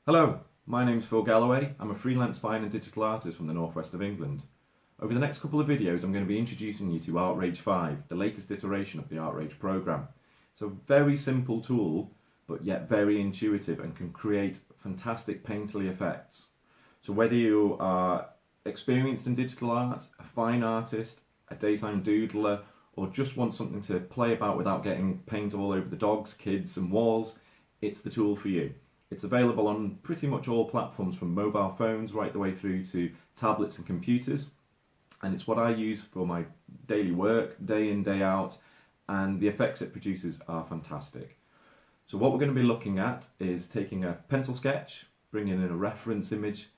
Hello, my name's Phil Galloway. I'm a freelance fine and digital artist from the northwest of England. Over the next couple of videos I'm going to be introducing you to ArtRage 5, the latest iteration of the ArtRage program. It's a very simple tool, but yet very intuitive and can create fantastic painterly effects. So whether you are experienced in digital art, a fine artist, a daytime doodler, or just want something to play about without getting paint all over the dogs, kids and walls, it's the tool for you. It's available on pretty much all platforms from mobile phones right the way through to tablets and computers. And it's what I use for my daily work, day in, day out, and the effects it produces are fantastic. So what we're going to be looking at is taking a pencil sketch, bringing in a reference image,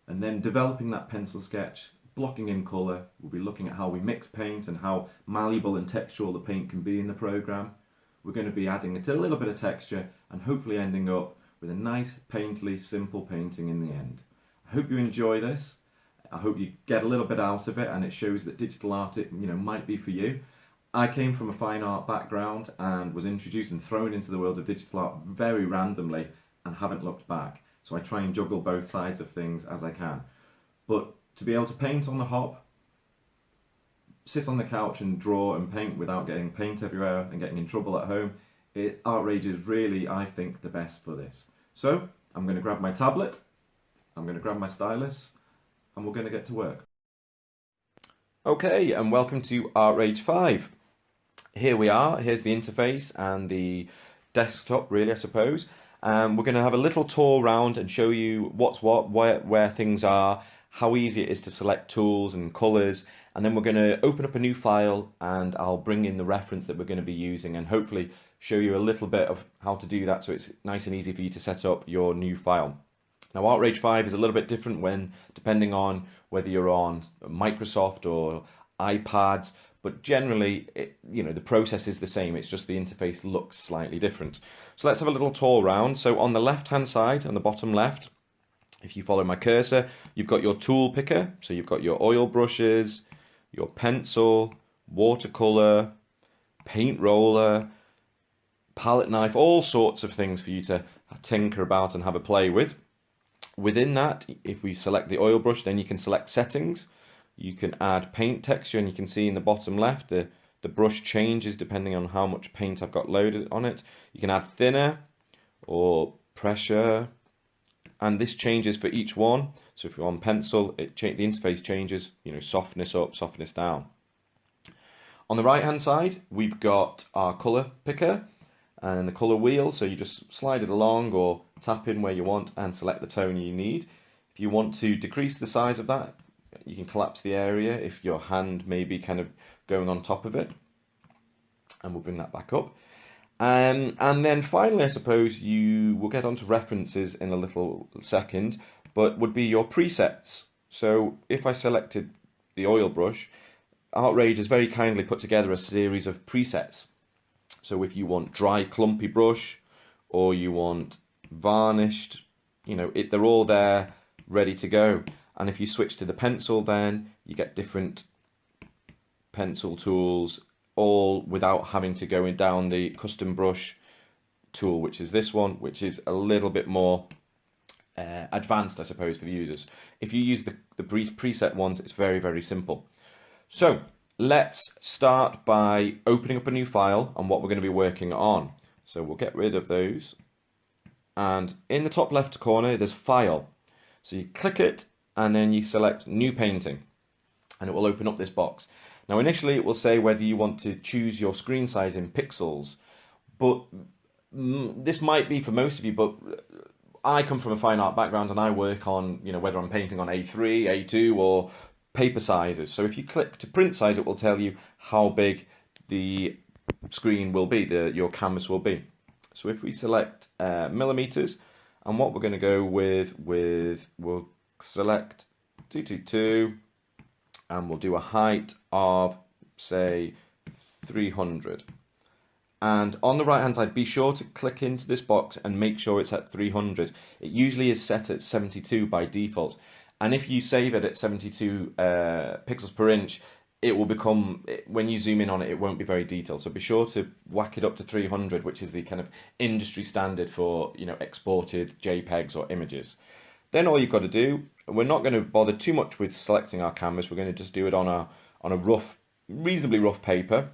and then developing that pencil sketch, blocking in colour. We'll be looking at how we mix paint and how malleable and textural the paint can be in the program. We're going to be adding a little bit of texture and hopefully ending up with a nice, painterly, simple painting in the end. I hope you enjoy this. I hope you get a little bit out of it and it shows that digital art might be for you. I came from a fine art background and was introduced and thrown into the world of digital art very randomly and haven't looked back. So I try and juggle both sides of things as I can. But to be able to paint on the hop, sit on the couch and draw and paint without getting paint everywhere and getting in trouble at home, ArtRage is really, I think, the best for this. So I'm going to grab my tablet, I'm going to grab my stylus, and we're going to get to work. Okay, and welcome to ArtRage 5. Here we are, here's the interface and the desktop, really, I suppose. We're going to have a little tour around and show you what's what, where things are, how easy it is to select tools and colours, and then we're going to open up a new file and I'll bring in the reference that we're going to be using and hopefully show you a little bit of how to do that so it's nice and easy for you to set up your new file. Now ArtRage 5 is a little bit different depending on whether you're on Microsoft or iPads, but generally the process is the same, it's just the interface looks slightly different. So let's have a little tour around. So on the left hand side, on the bottom left, if you follow my cursor, you've got your tool picker, so you've got your oil brushes, your pencil, watercolour, paint roller, palette knife, all sorts of things for you to tinker about and have a play with. Within that, if we select the oil brush, then you can select settings. You can add paint texture, and you can see in the bottom left, the brush changes depending on how much paint I've got loaded on it. You can add thinner or pressure, and this changes for each one. So if you're on pencil, the interface changes, softness up, softness down. On the right hand side, we've got our colour picker and the colour wheel, so you just slide it along or tap in where you want and select the tone you need. If you want to decrease the size of that, you can collapse the area if your hand may be kind of going on top of it, and we'll bring that back up. And then finally, I suppose you will get onto references in a little second, but would be your presets. So if I selected the oil brush, ArtRage has very kindly put together a series of presets. So if you want dry clumpy brush or you want varnished, they're all there ready to go. And if you switch to the pencil, then you get different pencil tools, all without having to go down the custom brush tool, which is this one, which is a little bit more advanced, I suppose, for the users. If you use the preset ones, it's very, very simple. So let's start by opening up a new file and what we're going to be working on. So we'll get rid of those. And in the top left corner, there's File. So you click it and then you select New Painting, and it will open up this box. Now initially it will say whether you want to choose your screen size in pixels, but this might be for most of you, but I come from a fine art background and I work on, whether I'm painting on A3, A2 or paper sizes. So if you click to print size, it will tell you how big the screen will be, your canvas will be. So if we select millimeters, and what we're going to go with we'll select 222, and we'll do a height of, say, 300. And on the right hand side, be sure to click into this box and make sure it's at 300. It usually is set at 72 by default. And if you save it at 72 pixels per inch, it will become, when you zoom in on it, it won't be very detailed. So be sure to whack it up to 300, which is the kind of industry standard for, exported JPEGs or images. Then all you've got to do, we're not going to bother too much with selecting our canvas. We're going to just do it on a rough, reasonably rough paper.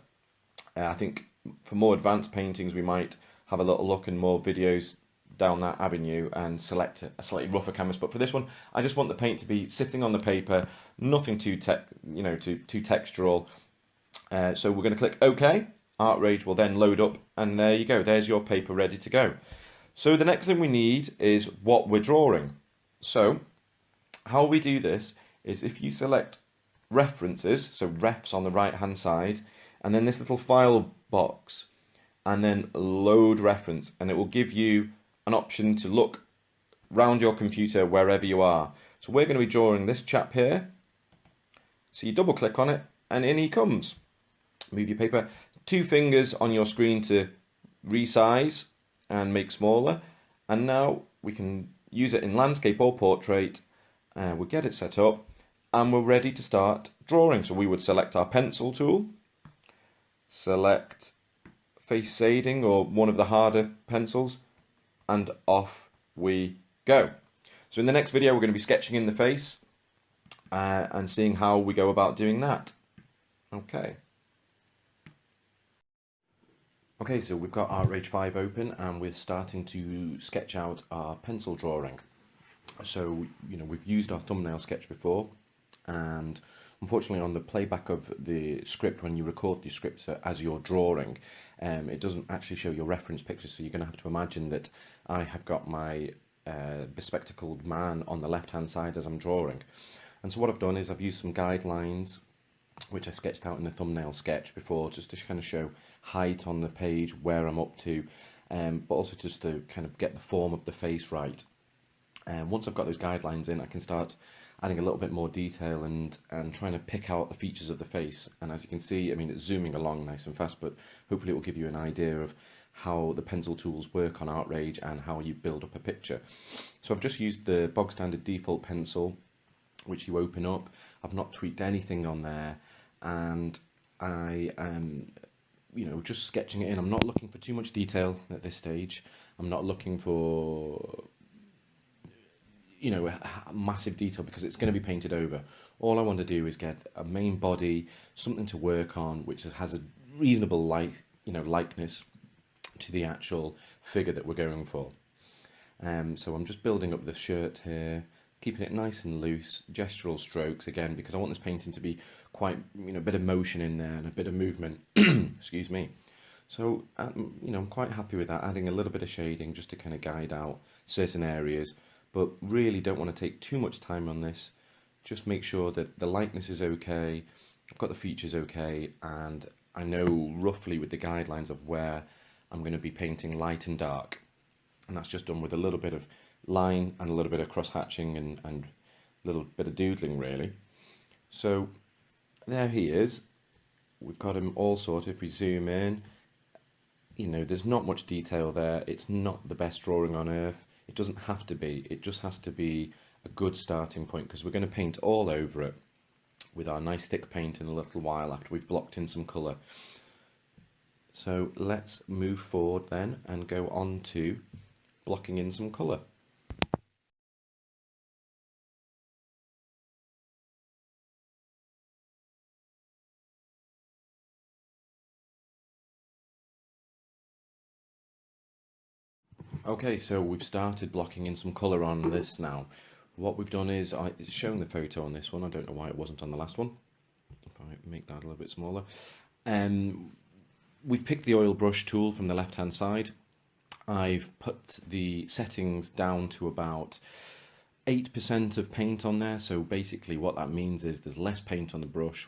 I think for more advanced paintings, we might have a little look and more videos down that avenue and select a slightly rougher canvas. But for this one, I just want the paint to be sitting on the paper, nothing too textural. So we're going to click OK. ArtRage will then load up, and there you go. There's your paper ready to go. So the next thing we need is what we're drawing. So how we do this is if you select references, so refs on the right hand side, and then this little file box, and then load reference, and it will give you an option to look round your computer wherever you are. So we're going to be drawing this chap here. So you double click on it and in he comes. Move your paper. 2 fingers on your screen to resize and make smaller. And now we can use it in landscape or portrait. We'll get it set up and we're ready to start drawing. So we would select our pencil tool, select face shading or one of the harder pencils, and off we go. So in the next video we're going to be sketching in the face and seeing how we go about doing that. Okay, so we've got ArtRage 5 open and we're starting to sketch out our pencil drawing. So, we've used our thumbnail sketch before, and unfortunately on the playback of the script, when you record the script as you're drawing, it doesn't actually show your reference picture, so you're going to have to imagine that I have got my bespectacled man on the left hand side as I'm drawing. And so what I've done is I've used some guidelines which I sketched out in the thumbnail sketch before, just to kind of show height on the page, where I'm up to, but also just to kind of get the form of the face right. And once I've got those guidelines in, I can start adding a little bit more detail and trying to pick out the features of the face. And as you can see, I mean, it's zooming along nice and fast, but hopefully it will give you an idea of how the pencil tools work on ArtRage and how you build up a picture. So I've just used the bog standard default pencil, which you open up. I've not tweaked anything on there, and I am, just sketching it in. I'm not looking for too much detail at this stage. I'm not looking for massive detail because it's going to be painted over. All I want to do is get a main body, something to work on, which has a reasonable likeness to the actual figure that we're going for. So I'm just building up the shirt here, keeping it nice and loose, gestural strokes again, because I want this painting to be quite, a bit of motion in there and a bit of movement. Excuse me. So, I'm quite happy with that, adding a little bit of shading just to kind of guide out certain areas, but really don't want to take too much time on this. Just make sure that the likeness is okay, I've got the features okay, and I know roughly with the guidelines of where I'm going to be painting light and dark. And that's just done with a little bit of line and a little bit of cross-hatching and a little bit of doodling, really. So there he is. We've got him all sorted. If we zoom in, there's not much detail there. It's not the best drawing on earth. It doesn't have to be. It just has to be a good starting point, because we're going to paint all over it with our nice thick paint in a little while after we've blocked in some colour. So let's move forward then and go on to blocking in some colour. Okay, so we've started blocking in some colour on this now. What we've done is, it's showing the photo on this one. I don't know why it wasn't on the last one. If I make that a little bit smaller. We've picked the oil brush tool from the left hand side. I've put the settings down to about 8% of paint on there. So basically what that means is there's less paint on the brush.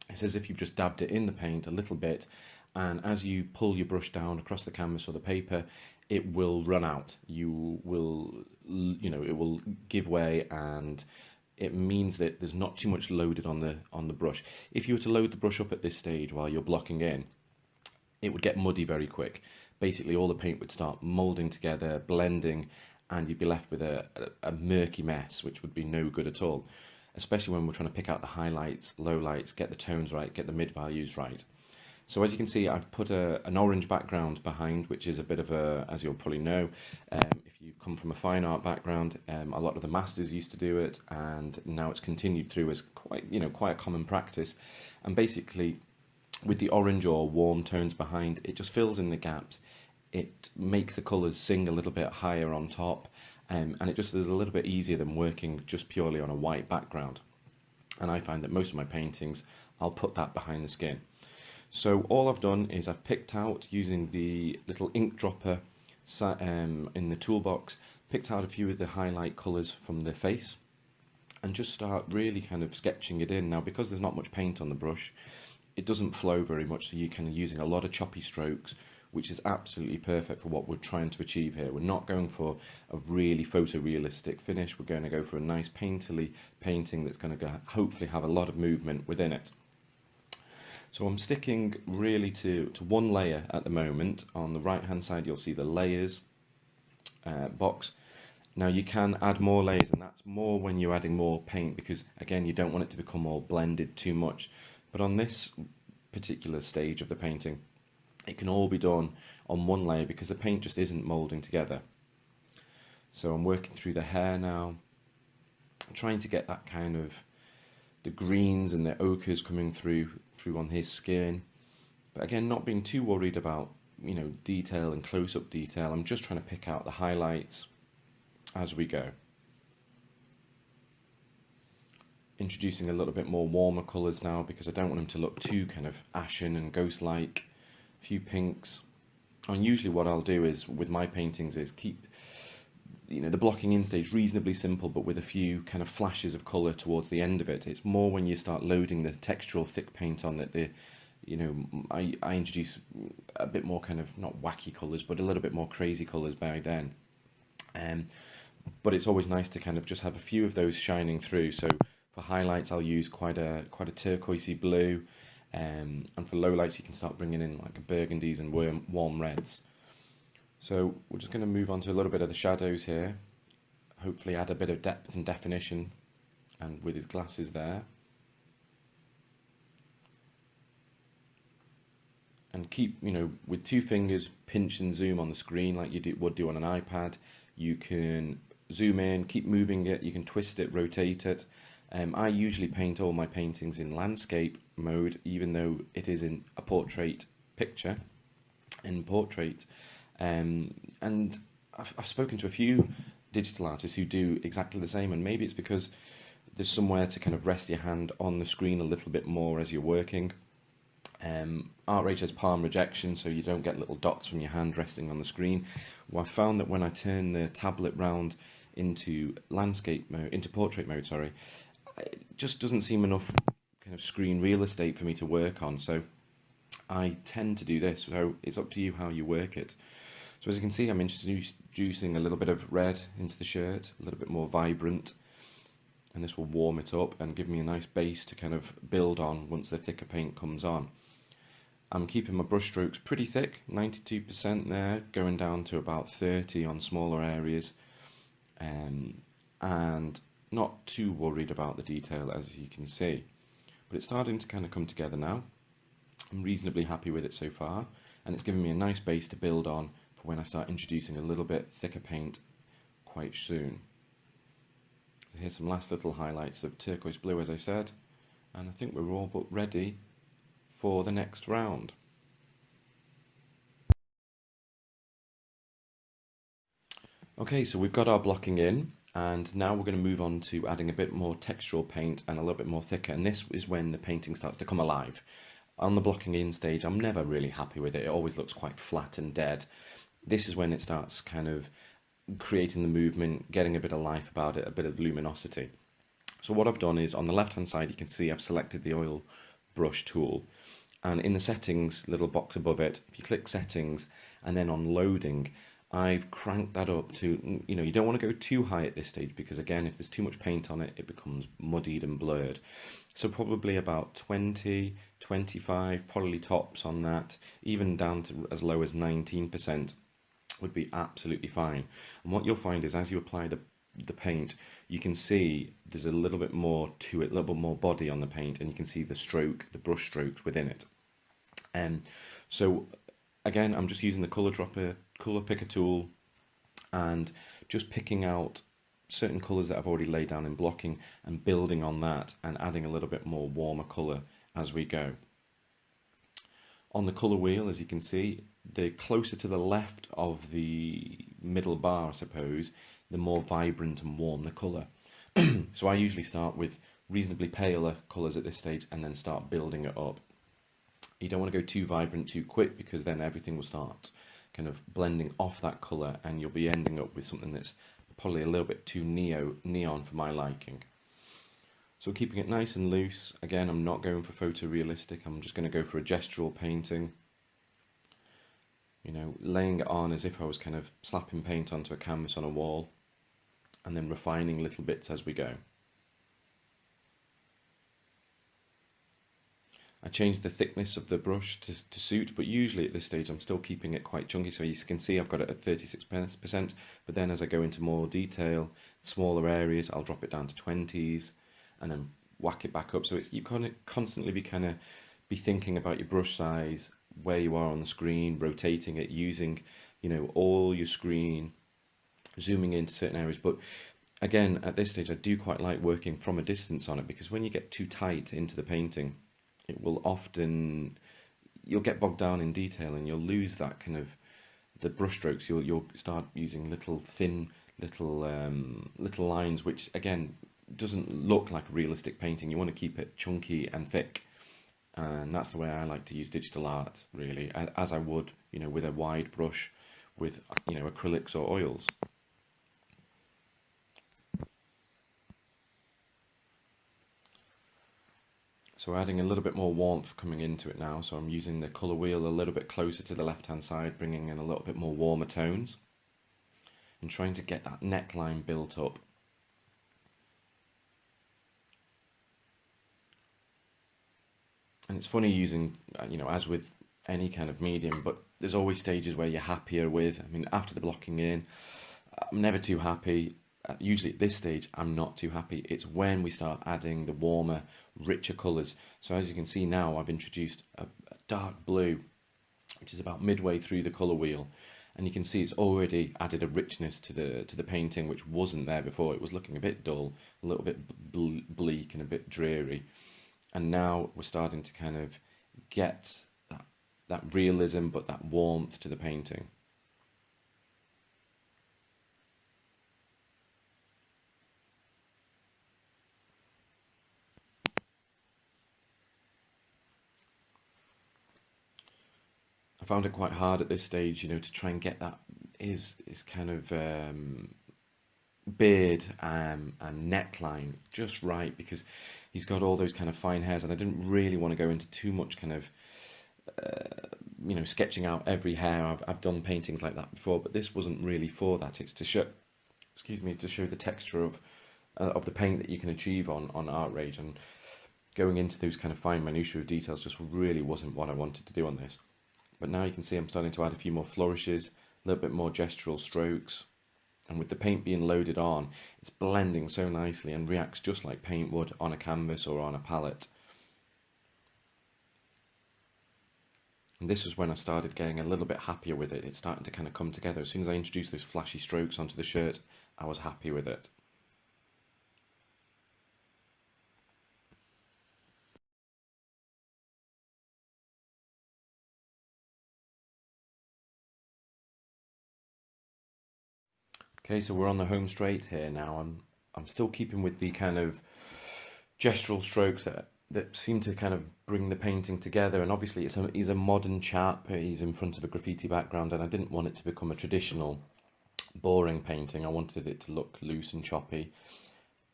It's as if you've just dabbed it in the paint a little bit, and as you pull your brush down across the canvas or the paper, it will run out. You will, it will give way, and it means that there's not too much loaded on the brush. If you were to load the brush up at this stage while you're blocking in, it would get muddy very quick. Basically all the paint would start moulding together, blending, and you'd be left with a murky mess, which would be no good at all. especially when we're trying to pick out the highlights, lowlights, get the tones right, get the mid values right. So as you can see, I've put an orange background behind, which is a bit of a, as you'll probably know, if you come from a fine art background, a lot of the masters used to do it, and now it's continued through as quite a common practice. And basically, with the orange or warm tones behind, it just fills in the gaps. It makes the colours sing a little bit higher on top, and it just is a little bit easier than working just purely on a white background. And I find that most of my paintings, I'll put that behind the skin. So all I've done is I've picked out, using the little ink dropper in the toolbox, picked out a few of the highlight colours from the face and just start really kind of sketching it in. Now, because there's not much paint on the brush, it doesn't flow very much, so you're kind of using a lot of choppy strokes, which is absolutely perfect for what we're trying to achieve here. We're not going for a really photorealistic finish. We're going to go for a nice painterly painting that's going to hopefully have a lot of movement within it. So I'm sticking really to one layer at the moment. On the right hand side you'll see the layers box. Now you can add more layers, and that's more when you're adding more paint, because again you don't want it to become all blended too much. But on this particular stage of the painting, it can all be done on one layer because the paint just isn't moulding together. So I'm working through the hair now, trying to get that kind of the greens and the ochres coming through on his skin, but again not being too worried about detail and close-up detail. I'm just trying to pick out the highlights as we go, introducing a little bit more warmer colours now because I don't want him to look too kind of ashen and ghost-like. A few pinks, and usually what I'll do is with my paintings is keep the blocking in stage reasonably simple, but with a few kind of flashes of colour towards the end of it. It's more when you start loading the textural thick paint on that I introduce a bit more kind of, not wacky colours, but a little bit more crazy colours by then. But it's always nice to kind of just have a few of those shining through. So for highlights I'll use quite a turquoisey blue, and for lowlights you can start bringing in like burgundies and warm reds. So we're just going to move on to a little bit of the shadows here, hopefully add a bit of depth and definition, and with his glasses there. And keep, with two fingers, pinch and zoom on the screen like you would do on an iPad. You can zoom in, keep moving it, you can twist it, rotate it. I usually paint all my paintings in landscape mode, even though it is in a portrait picture, in portrait. And I've spoken to a few digital artists who do exactly the same, and maybe it's because there's somewhere to kind of rest your hand on the screen a little bit more as you're working. ArtRage has palm rejection, so you don't get little dots from your hand resting on the screen. Well, I found that when I turn the tablet round into landscape mode, into portrait mode, sorry, it just doesn't seem enough kind of screen real estate for me to work on. So I tend to do this. So it's up to you how you work it. So as you can see, I'm introducing a little bit of red into the shirt, a little bit more vibrant, and this will warm it up and give me a nice base to kind of build on once the thicker paint comes on. I'm keeping my brush strokes pretty thick, 92% there, going down to about 30 on smaller areas, and not too worried about the detail, as you can see. But it's starting to kind of come together now. I'm reasonably happy with it so far, and it's giving me a nice base to build on for when I start introducing a little bit thicker paint quite soon. So here's some last little highlights of turquoise blue, as I said, and I think we're all but ready for the next round. Okay, so we've got our blocking in, and now we're going to move on to adding a bit more textural paint and a little bit more thicker, and this is when the painting starts to come alive. On the blocking in stage, I'm never really happy with it. It always looks quite flat and dead. This is when it starts kind of creating the movement, getting a bit of life about it, a bit of luminosity. So what I've done is, on the left hand side you can see I've selected the oil brush tool, and in the settings little box above it, if you click settings and then on loading, I've cranked that up to, you don't want to go too high at this stage, because again, if there's too much paint on it, it becomes muddied and blurred. So probably about 20, 25, probably tops on that, even down to as low as 19% would be absolutely fine. And what you'll find is, as you apply the the paint, you can see there's a little bit more to it, a little bit more body on the paint, and you can see the stroke, the brush strokes within it. So again, I'm just using the color picker tool, and just picking out certain colors that I've already laid down in blocking and building on that and adding a little bit more warmer color as we go. On the color wheel, as you can see, the closer to the left of the middle bar, I suppose, the more vibrant and warm the color. So I usually start with reasonably paler colors at this stage and then start building it up. You don't want to go too vibrant too quick, because then everything will start kind of blending off that color and you'll be ending up with something that's probably a little bit too neon for my liking. So keeping it nice and loose. Again, I'm not going for photorealistic, I'm just going to go for a gestural painting. You know, laying it on as if I was kind of slapping paint onto a canvas on a wall, and then refining little bits as we go. I changed the thickness of the brush to suit, but usually at this stage I'm still keeping it quite chunky, so you can see I've got it at 36%, but then as I go into more detail, smaller areas, I'll drop it down to 20s, and then whack it back up. So it's, you can constantly be thinking about your brush size, where you are on the screen, rotating it, using, you know, all your screen, zooming into certain areas. But again, at this stage I do quite like working from a distance on it, because when you get too tight into the painting, it will often, you'll get bogged down in detail and you'll lose that kind of, the brush strokes. You'll start using little lines, which again doesn't look like a realistic painting. You want to keep it chunky and thick, and that's the way I like to use digital art, really, as I would, you know, with a wide brush, with, you know, acrylics or oils. So adding a little bit more warmth coming into it now, so I'm using the colour wheel a little bit closer to the left hand side, bringing in a little bit more warmer tones, and trying to get that neckline built up. And it's funny using, you know, as with any kind of medium, but there's always stages where you're happier with. I mean, after the blocking in, I'm never too happy. Usually at this stage I'm not too happy. It's when we start adding the warmer, richer colours. So as you can see now, I've introduced a dark blue, which is about midway through the colour wheel, and you can see it's already added a richness to the painting, which wasn't there before. It was looking a bit dull, a little bit bleak and a bit dreary, and now we're starting to kind of get that realism, but that warmth to the painting. I found it quite hard at this stage, you know, to try and get that his kind of beard and neckline just right, because he's got all those kind of fine hairs, and I didn't really want to go into too much kind of you know, sketching out every hair. I've done paintings like that before, but this wasn't really for that. It's to show, excuse me, to show the texture of the paint that you can achieve on ArtRage, and going into those kind of fine minutiae of details just really wasn't what I wanted to do on this. But now you can see I'm starting to add a few more flourishes, a little bit more gestural strokes, and with the paint being loaded on, it's blending so nicely and reacts just like paint would on a canvas or on a palette. And this was when I started getting a little bit happier with it. It's starting to kind of come together. As soon as I introduced those flashy strokes onto the shirt, I was happy with it. Okay, so we're on the home straight here now. I'm still keeping with the kind of gestural strokes that seem to kind of bring the painting together. And obviously he's a modern chap. He's in front of a graffiti background, and I didn't want it to become a traditional boring painting. I wanted it to look loose and choppy,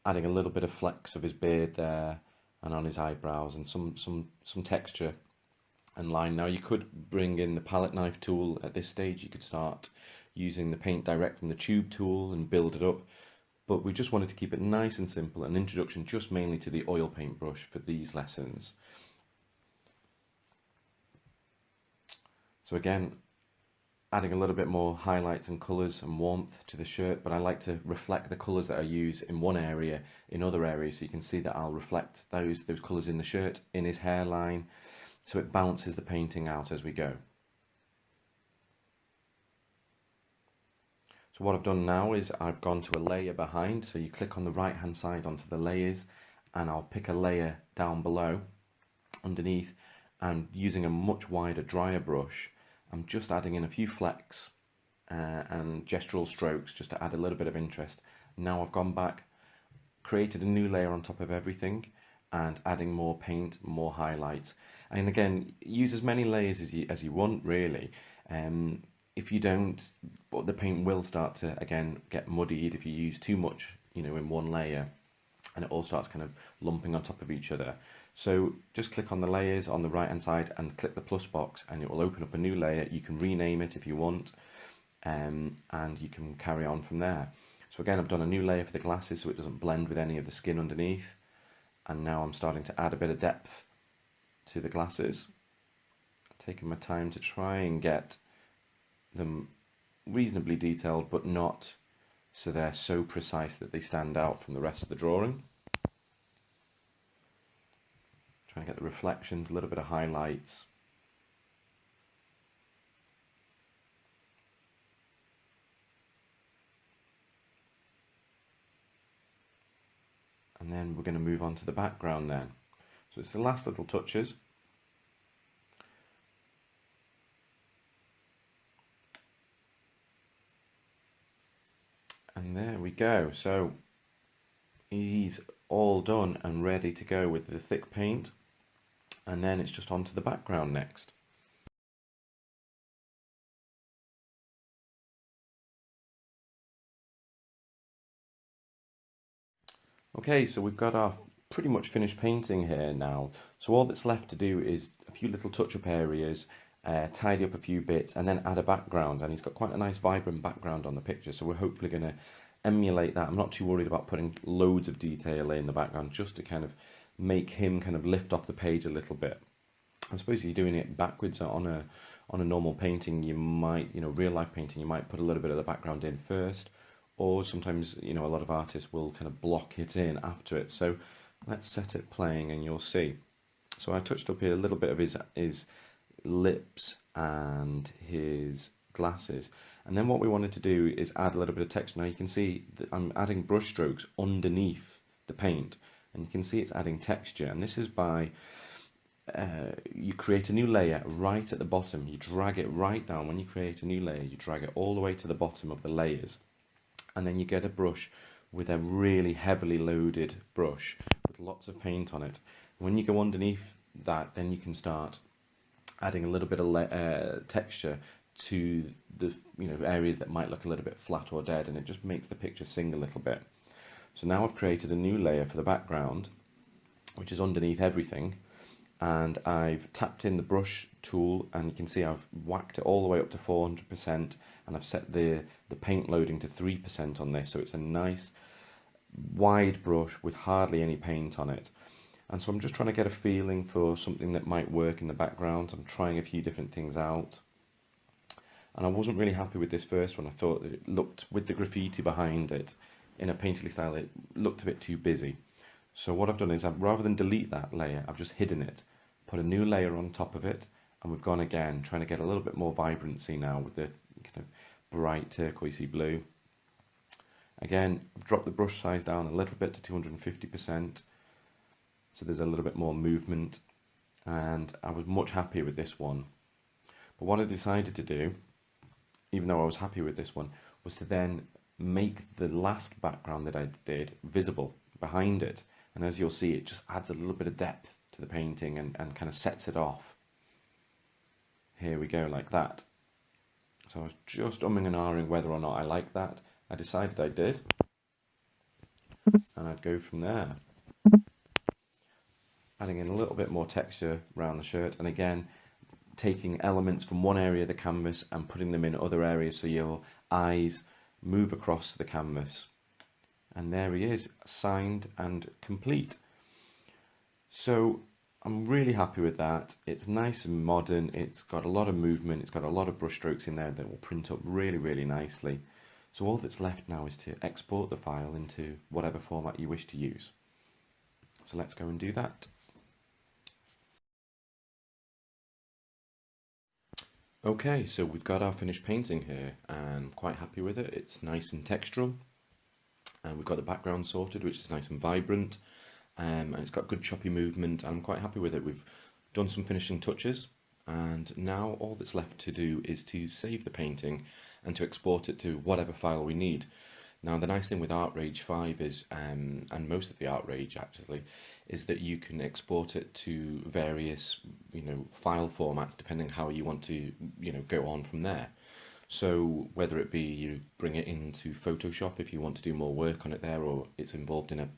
adding a little bit of flex of his beard there and on his eyebrows, and some texture and line. Now you could bring in the palette knife tool at this stage. You could start using the paint direct from the tube tool and build it up, but we just wanted to keep it nice and simple, an introduction just mainly to the oil paint brush for these lessons. So again, adding a little bit more highlights and colours and warmth to the shirt, but I like to reflect the colours that I use in one area in other areas, so you can see that I'll reflect those colours in the shirt, in his hairline, so it balances the painting out as we go. So what I've done now is I've gone to a layer behind, so you click on the right hand side onto the layers, and I'll pick a layer down below underneath, and using a much wider, drier brush, I'm just adding in a few flecks and gestural strokes just to add a little bit of interest. Now I've gone back, created a new layer on top of everything, and adding more paint, more highlights. And again, use as many layers as you want, really. If you don't, the paint will start to, again, get muddied if you use too much, in one layer, and it all starts kind of lumping on top of each other. So just click on the layers on the right hand side and click the plus box, and it will open up a new layer. You can rename it if you want, and you can carry on from there. So again, I've done a new layer for the glasses so it doesn't blend with any of the skin underneath, and now I'm starting to add a bit of depth to the glasses, taking my time to try and get them reasonably detailed, but not so they're so precise that they stand out from the rest of the drawing. Trying to get the reflections, a little bit of highlights. And then we're going to move on to the background then. So it's the last little touches. And there we go. So he's all done and ready to go with the thick paint. And then it's just onto the background next. Okay, so we've got our pretty much finished painting here now. So all that's left to do is a few little touch-up areas, tidy up a few bits, and then add a background. And he's got quite a nice vibrant background on the picture, so we're hopefully going to emulate that. I'm not too worried about putting loads of detail in the background, just to kind of make him kind of lift off the page a little bit. I suppose if you're doing it backwards on a normal painting, you might, real life painting, you might put a little bit of the background in first, or sometimes, a lot of artists will kind of block it in after it. So let's set it playing and you'll see. So I touched up here a little bit of his lips and his glasses, and then what we wanted to do is add a little bit of texture. Now you can see that I'm adding brush strokes underneath the paint, and you can see it's adding texture, and this is by you create a new layer right at the bottom, you drag it right down. When you create a new layer, you drag it all the way to the bottom of the layers, and then you get a brush with a really heavily loaded brush with lots of paint on it. When you go underneath that, then you can start adding a little bit of texture to the areas that might look a little bit flat or dead, and it just makes the picture sing a little bit. So now I've created a new layer for the background, which is underneath everything, and I've tapped in the brush tool, and you can see I've whacked it all the way up to 400%, and I've set the paint loading to 3% on this, so it's a nice wide brush with hardly any paint on it. And so I'm just trying to get a feeling for something that might work in the background. I'm trying a few different things out, and I wasn't really happy with this first one. I thought that it looked, with the graffiti behind it in a painterly style, it looked a bit too busy. So what I've done is, rather than delete that layer, I've just hidden it, put a new layer on top of it, and we've gone again, trying to get a little bit more vibrancy now with the kind of bright turquoisey blue. Again, drop the brush size down a little bit to 250%, so there's a little bit more movement, and I was much happier with this one. But what I decided to do, even though I was happy with this one, was to then make the last background that I did visible behind it. And as you'll see, it just adds a little bit of depth to the painting and kind of sets it off. Here we go, like that. So I was just umming and ahhing whether or not I liked that. I decided I did, and I'd go from there. Adding in a little bit more texture around the shirt, and again, taking elements from one area of the canvas and putting them in other areas so your eyes move across the canvas. And there he is, signed and complete. So I'm really happy with that. It's nice and modern. It's got a lot of movement. It's got a lot of brush strokes in there that will print up really, really nicely. So all that's left now is to export the file into whatever format you wish to use. So let's go and do that. Okay, so we've got our finished painting here, and I'm quite happy with it. It's nice and textural, and we've got the background sorted, which is nice and vibrant, and it's got good choppy movement. I'm quite happy with it. We've done some finishing touches, and now all that's left to do is to save the painting and to export it to whatever file we need. Now, the nice thing with ArtRage 5 is, and most of the ArtRage actually, is that you can export it to various, file formats depending how you want to, go on from there. So whether it be you bring it into Photoshop if you want to do more work on it there, or it's involved in a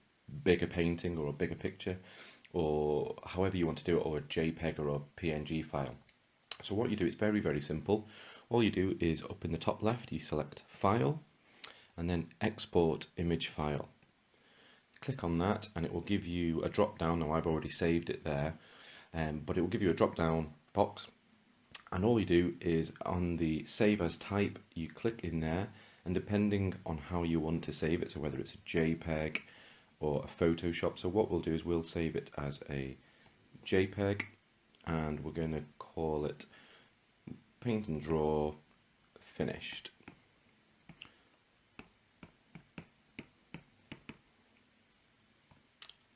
bigger painting or a bigger picture, or however you want to do it, or a JPEG or a PNG file. So what you do, it's very, very simple. All you do is up in the top left, you select File, and then Export Image File. Click on that and it will give you a drop down. Now I've already saved it there, but it will give you a drop down box, and all you do is on the Save As type, you click in there, and depending on how you want to save it, so whether it's a JPEG or a Photoshop, so what we'll do is we'll save it as a JPEG, and we're going to call it Paint and Draw Finished.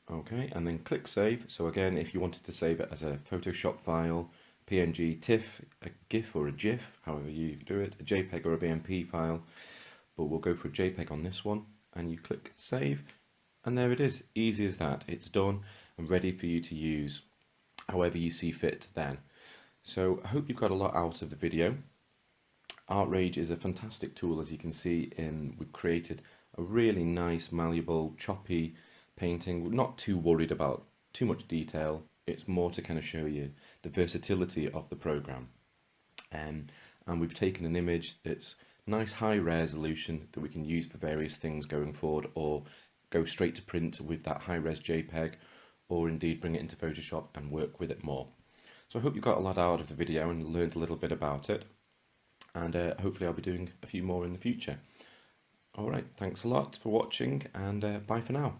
Okay, and then click Save. So again, if you wanted to save it as a Photoshop file, PNG, TIFF, a GIF or a GIF, however you do it, a JPEG or a BMP file, but we'll go for a JPEG on this one, and you click Save, and there it is. Easy as that. It's done and ready for you to use however you see fit then. So I hope you've got a lot out of the video. ArtRage is a fantastic tool, as you can see. We've created a really nice, malleable, choppy painting. We're not too worried about too much detail. It's more to kind of show you the versatility of the program. And we've taken an image that's nice high resolution that we can use for various things going forward, or go straight to print with that high res JPEG, or indeed bring it into Photoshop and work with it more. So I hope you got a lot out of the video and learned a little bit about it, and hopefully I'll be doing a few more in the future. Alright, thanks a lot for watching, and bye for now.